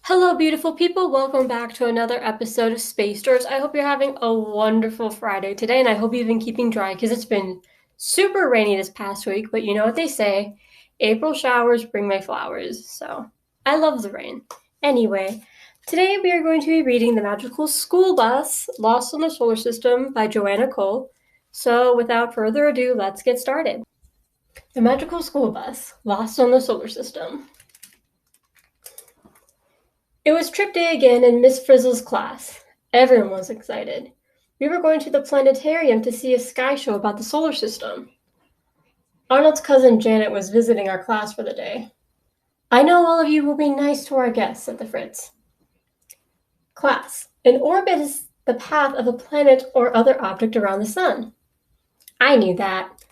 Hello, beautiful people. Welcome back to another episode of Space Doors. I hope you're having a wonderful Friday today, and I hope you've been keeping dry because it's been super rainy this past week. But you know what they say, April showers bring May flowers. So I love the rain. Anyway, today we are going to be reading The Magical School Bus, Lost in the Solar System by Joanna Cole. So without further ado, let's get started. The Magical School Bus, Lost in the Solar System. It was trip day again in Miss Frizzle's class. Everyone was excited. We were going to the planetarium to see a sky show about the solar system. Arnold's cousin Janet was visiting our class for the day. I know all of you will be nice to our guests, said the Fritz. Class, an orbit is the path of a planet or other object around the sun. I knew that.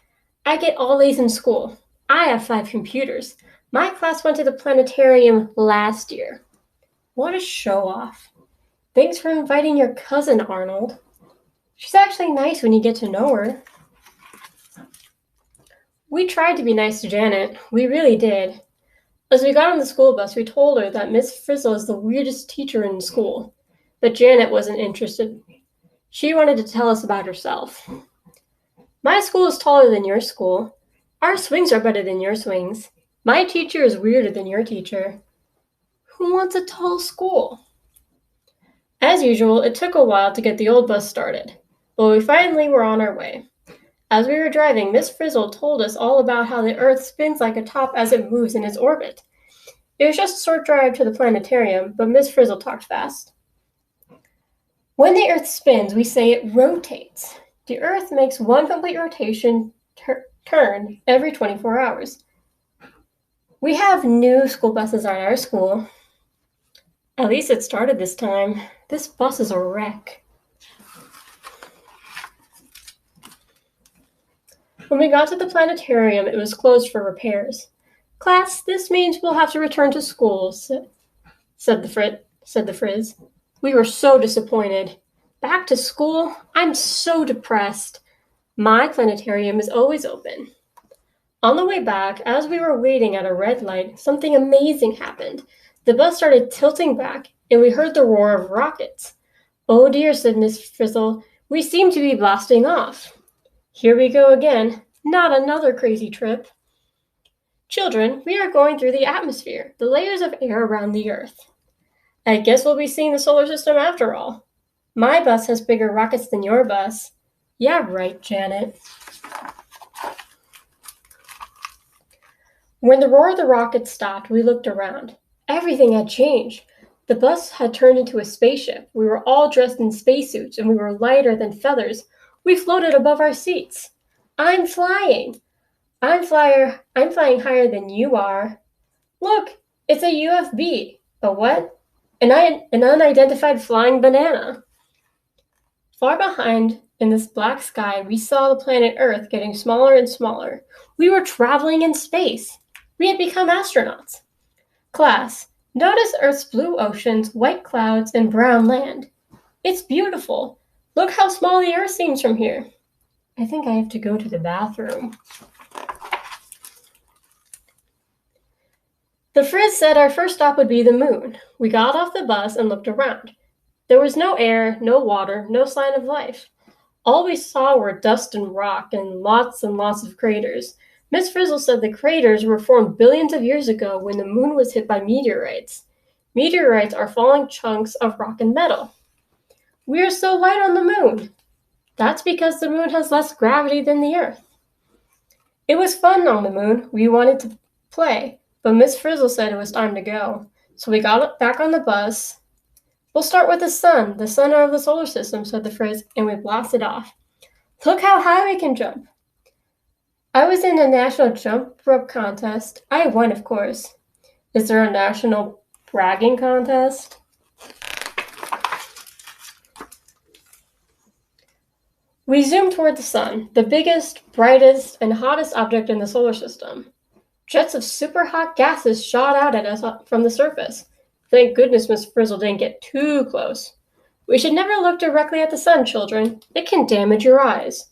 I get all A's in school. I have 5 computers. My class went to the planetarium last year. What a show-off. Thanks for inviting your cousin, Arnold. She's actually nice when you get to know her. We tried to be nice to Janet. We really did. As we got on the school bus, we told her that Miss Frizzle is the weirdest teacher in school. But Janet wasn't interested. She wanted to tell us about herself. My school is taller than your school. Our swings are better than your swings. My teacher is weirder than your teacher. Who wants a tall school? As usual, it took a while to get the old bus started, but we finally were on our way. As we were driving, Miss Frizzle told us all about how the Earth spins like a top as it moves in its orbit. It was just a short drive to the planetarium, but Miss Frizzle talked fast. When the Earth spins, we say it rotates. The Earth makes one complete rotation turn every 24 hours. We have new school buses at our school. At least it started this time. This bus is a wreck. When we got to the planetarium, it was closed for repairs. Class, this means we'll have to return to school, said the Frizz. We were so disappointed. Back to school? I'm so depressed. My planetarium is always open. On the way back, as we were waiting at a red light, something amazing happened. The bus started tilting back, and we heard the roar of rockets. Oh dear, said Miss Frizzle, we seem to be blasting off. Here we go again. Not another crazy trip. Children, we are going through the atmosphere, the layers of air around the Earth. I guess we'll be seeing the solar system after all. My bus has bigger rockets than your bus. Yeah, right, Janet. When the roar of the rockets stopped, we looked around. Everything had changed. The bus had turned into a spaceship. We were all dressed in spacesuits, and we were lighter than feathers. We floated above our seats. I'm flying. I'm flying higher than you are. Look, it's a UFB. A what? An unidentified flying banana. Far behind, in this black sky, we saw the planet Earth getting smaller and smaller. We were traveling in space. We had become astronauts. Class, notice Earth's blue oceans, white clouds, and brown land. It's beautiful. Look how small the Earth seems from here. I think I have to go to the bathroom. The Frizz said our first stop would be the moon. We got off the bus and looked around. There was no air, no water, no sign of life. All we saw were dust and rock and lots of craters. Miss Frizzle said the craters were formed billions of years ago when the moon was hit by meteorites. Meteorites are falling chunks of rock and metal. We are so light on the moon. That's because the moon has less gravity than the Earth. It was fun on the moon. We wanted to play, but Miss Frizzle said it was time to go. So we got back on the bus. We'll start with the center of the solar system, said the Frizz, and we blasted off. Look how high we can jump. I was in a national jump rope contest. I won, of course. Is there a national bragging contest? We zoomed toward the sun, the biggest, brightest, and hottest object in the solar system. Jets of super hot gases shot out at us from the surface. Thank goodness Miss Frizzle didn't get too close. We should never look directly at the sun, children. It can damage your eyes.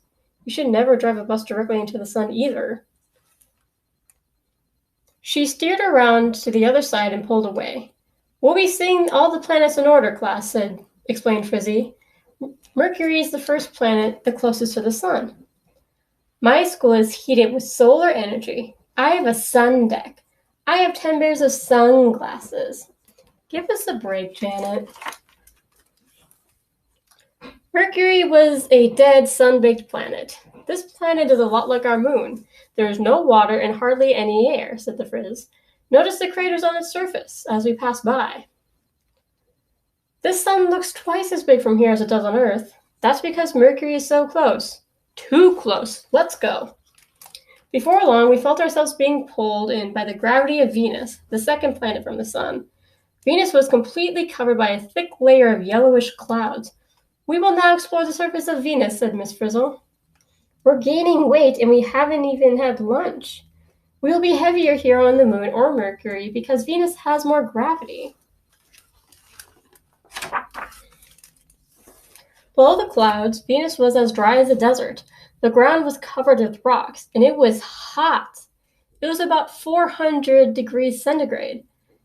You should never drive a bus directly into the sun either. She steered around to the other side and pulled away. We'll be seeing all the planets in order, class, explained Frizzy. Mercury is the first planet, the closest to the sun. My school is heated with solar energy. I have a sun deck. I have 10 pairs of sunglasses. Give us a break, Janet. Mercury was a dead, sun-baked planet. This planet is a lot like our moon. There is no water and hardly any air, said the Frizz. Notice the craters on its surface as we pass by. This sun looks twice as big from here as it does on Earth. That's because Mercury is so close. Too close. Let's go. Before long, we felt ourselves being pulled in by the gravity of Venus, the second planet from the sun. Venus was completely covered by a thick layer of yellowish clouds. We will now explore the surface of Venus, said Miss Frizzle. We're gaining weight and we haven't even had lunch. We will be heavier here on the moon or Mercury because Venus has more gravity. Below the clouds, Venus was as dry as a desert. The ground was covered with rocks, and it was hot. It was about 400 degrees centigrade.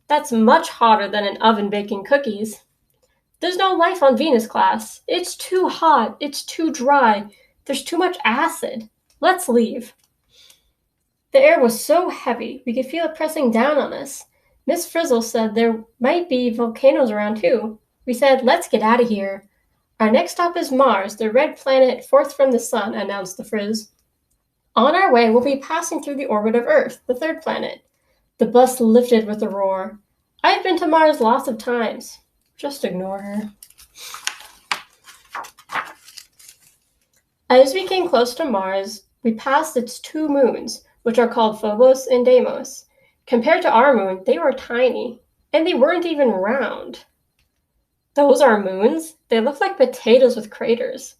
That's much hotter than an oven baking cookies. There's no life on Venus, class. It's too hot. It's too dry. There's too much acid. Let's leave. The air was so heavy, we could feel it pressing down on us. Miss Frizzle said there might be volcanoes around too. We said, let's get out of here. Our next stop is Mars, the red planet fourth from the sun, announced the Frizz. On our way, we'll be passing through the orbit of Earth, the third planet. The bus lifted with a roar. I've been to Mars lots of times. Just ignore her. As we came close to Mars, we passed its 2 moons, which are called Phobos and Deimos. Compared to our moon, they were tiny, and they weren't even round. Those are moons? They look like potatoes with craters.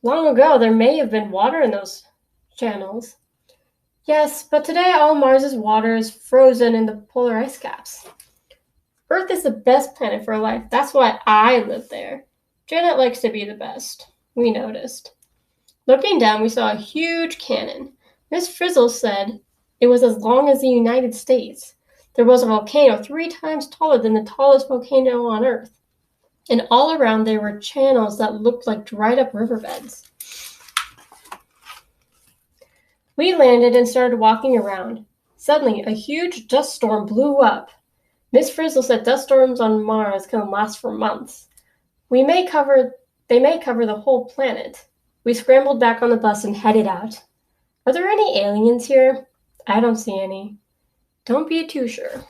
Long ago, there may have been water in those channels. Yes, but today all Mars's water is frozen in the polar ice caps. Earth is the best planet for life. That's why I live there. Janet likes to be the best. We noticed. Looking down, we saw a huge cannon. Miss Frizzle said it was as long as the United States. There was a volcano 3 times taller than the tallest volcano on Earth. And all around there were channels that looked like dried-up riverbeds. We landed and started walking around. Suddenly, a huge dust storm blew up. Miss Frizzle said dust storms on Mars can last for months. They may cover the whole planet. We scrambled back on the bus and headed out. Are there any aliens here? I don't see any. Don't be too sure.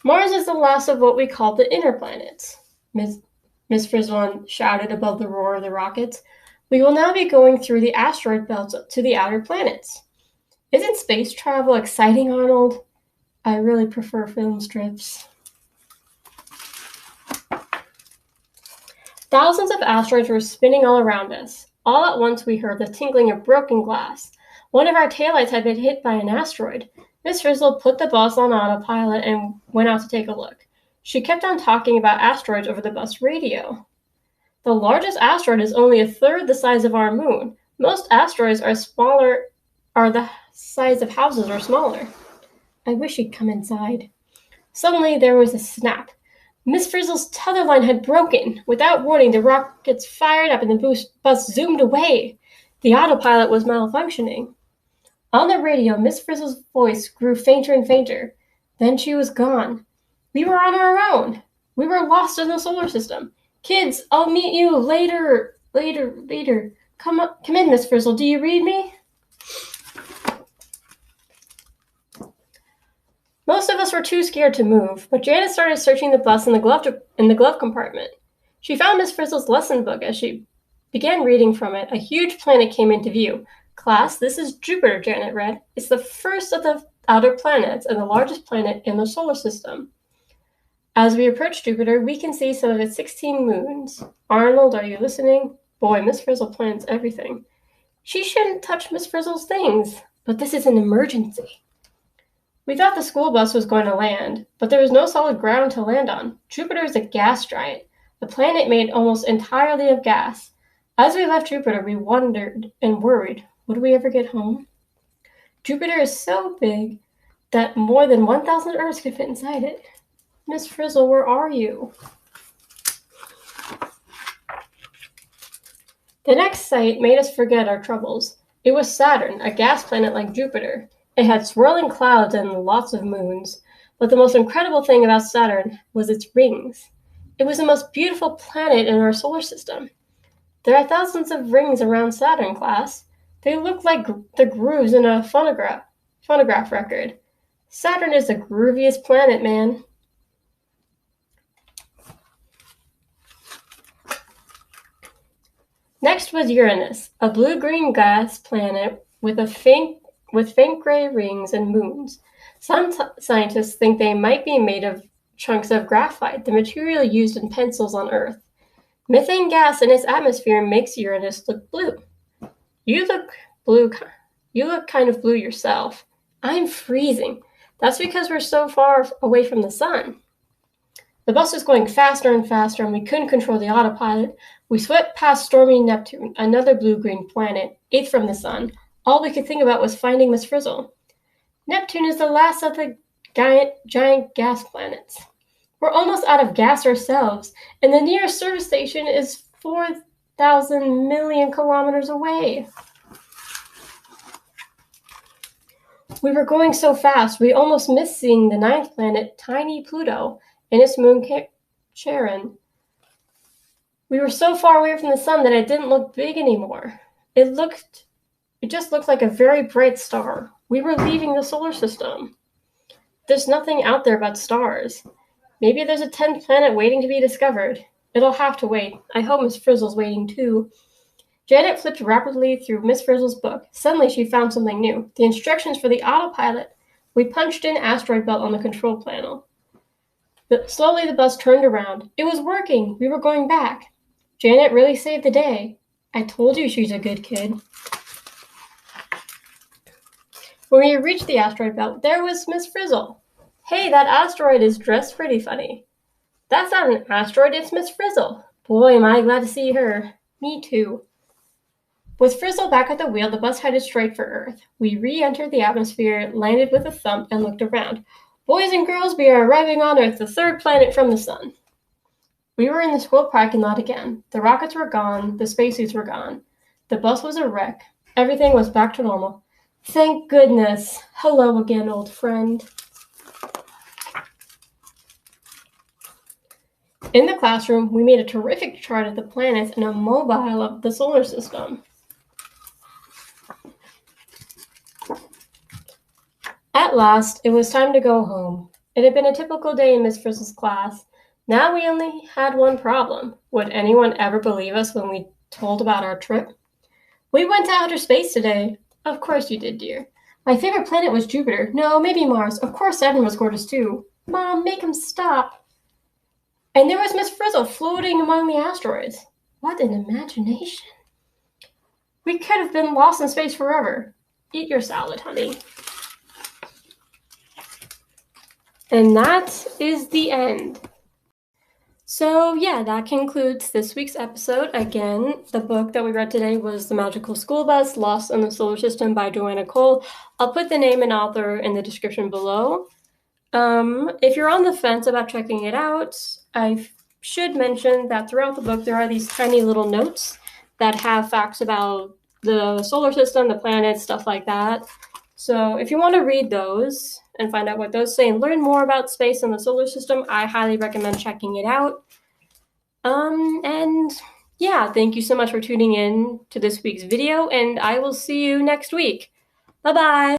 Mars is the last of what we call the inner planets. Miss Frizzle shouted above the roar of the rockets. We will now be going through the asteroid belts to the outer planets. Isn't space travel exciting, Arnold? I really prefer film strips. Thousands of asteroids were spinning all around us. All at once we heard the tinkling of broken glass. One of our taillights had been hit by an asteroid. Miss Frizzle put the bus on autopilot and went out to take a look. She kept on talking about asteroids over the bus radio. The largest asteroid is only a third the size of our moon. Most asteroids are the size of houses or smaller. I wish he'd come inside. Suddenly there was a snap. Miss Frizzle's tether line had broken. Without warning, the rockets fired up and the bus zoomed away. The autopilot was malfunctioning. On the radio, Miss Frizzle's voice grew fainter and fainter. Then she was gone. We were on our own. We were lost in the solar system. Kids, I'll meet you later. Come in, Miss Frizzle. Do you read me? Most of us were too scared to move, but Janet started searching the bus in the glove compartment. She found Miss Frizzle's lesson book. As she began reading from it, a huge planet came into view. Class, this is Jupiter, Janet read. It's the first of the outer planets and the largest planet in the solar system. As we approach Jupiter, we can see some of its 16 moons. Arnold, are you listening? Boy, Miss Frizzle plans everything. She shouldn't touch Miss Frizzle's things, but this is an emergency. We thought the school bus was going to land, but there was no solid ground to land on. Jupiter is a gas giant, a planet made almost entirely of gas. As we left Jupiter, we wondered and worried, would we ever get home? Jupiter is so big that more than 1,000 Earths could fit inside it. Miss Frizzle, where are you? The next sight made us forget our troubles. It was Saturn, a gas planet like Jupiter. It had swirling clouds and lots of moons. But the most incredible thing about Saturn was its rings. It was the most beautiful planet in our solar system. There are thousands of rings around Saturn, class. They look like the grooves in a phonograph record. Saturn is the grooviest planet, man. Next was Uranus, a blue-green gas planet with faint gray rings and moons. Some scientists think they might be made of chunks of graphite, the material used in pencils on Earth. Methane gas in its atmosphere makes Uranus look blue. You look kind of blue yourself. I'm freezing. That's because we're so far away from the sun. The bus was going faster and faster, and we couldn't control the autopilot. We swept past stormy Neptune, another blue-green planet, 8th from the sun. All we could think about was finding Miss Frizzle. Neptune is the last of the giant gas planets. We're almost out of gas ourselves, and the nearest service station is 4,000 million kilometers away. We were going so fast, we almost missed seeing the 9th planet, tiny Pluto, and its moon Charon. We were so far away from the sun that it didn't look big anymore. It just looked like a very bright star. We were leaving the solar system. There's nothing out there but stars. Maybe there's a 10th planet waiting to be discovered. It'll have to wait. I hope Miss Frizzle's waiting too. Janet flipped rapidly through Miss Frizzle's book. Suddenly she found something new. The instructions for the autopilot. We punched in asteroid belt on the control panel. Slowly the bus turned around. It was working. We were going back. Janet really saved the day. I told you she's a good kid. When we reached the asteroid belt, there was Miss Frizzle. Hey, that asteroid is dressed pretty funny. That's not an asteroid, it's Miss Frizzle. Boy, am I glad to see her. Me too. With Frizzle back at the wheel, the bus headed straight for Earth. We re-entered the atmosphere, landed with a thump, and looked around. Boys and girls, we are arriving on Earth, the 3rd planet from the sun. We were in the school parking lot again. The rockets were gone, the spacesuits were gone. The bus was a wreck. Everything was back to normal. Thank goodness. Hello again, old friend. In the classroom, we made a terrific chart of the planets and a mobile of the solar system. At last, it was time to go home. It had been a typical day in Miss Frizzle's class. Now we only had one problem. Would anyone ever believe us when we told about our trip? We went to outer space today. Of course you did, dear. My favorite planet was Jupiter. No, maybe Mars. Of course Saturn was gorgeous too. Mom, make him stop. And there was Miss Frizzle floating among the asteroids. What an imagination. We could have been lost in space forever. Eat your salad, honey. And that is the end. So yeah, that concludes this week's episode. Again, the book that we read today was The Magical School Bus, Lost in the Solar System by Joanna Cole. I'll put the name and author in the description below. If you're on the fence about checking it out, I should mention that throughout the book there are these tiny little notes that have facts about the solar system, the planets, stuff like that. So if you want to read those and find out what those say and learn more about space and the solar system, I highly recommend checking it out. And yeah, thank you so much for tuning in to this week's video, and I will see you next week. Bye-bye!